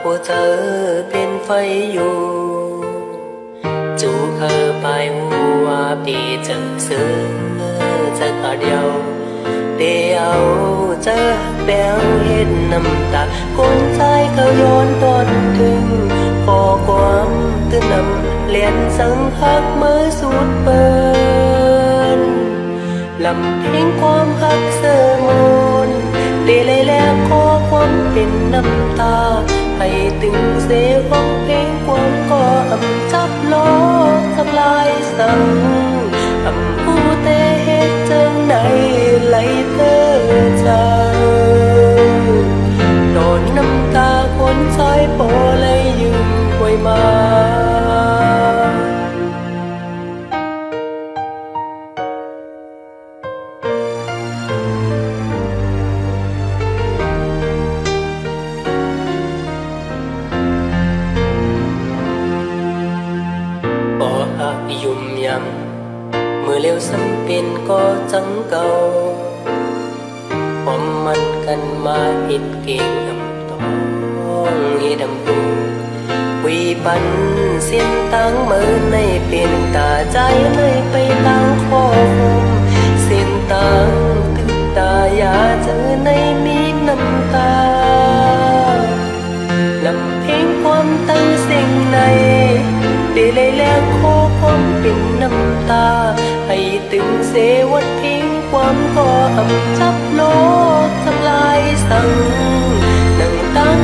หัวเธอเป็นไฟอยู่จูเคอไปหัวปีจะซื้อจะกะเดียวเดียวเจอแปลวเห็นน้ำตาคนใจเขาย้อนตอนถึงขอความตื่นนำเลียนสังหักมือสุดเปินลำเพลงความหักเสมนเดเลยแล้วขอความเป็นน้ำตาให้ตึงเสียของเพลงความก็อำจับโลกทำลายสังอำผู้เตเหตุจังไหนไหลเธอใจโดนน้ำตาคนชายโปเลยยืมไว้มาบ่หักยุ่มยำมือเลี้ยวสำเป็นก็จังเก่าความมันกันมาหิดเก่งอำต้องให้ดำดูวีปันเสียนตั้งมือในเป็นตาใจเลยไปตั้งข้อคมเส้นตั้งตึกตาอย่าเจอในมีน้ำตาลำเพลงความตั้งสิ่งในได้เลยแล้วขอความเป็นน้ำตาให้ตึงเสวัดทิ้งความก็อำจับโลกทำลายสั่งนั่งตั้ง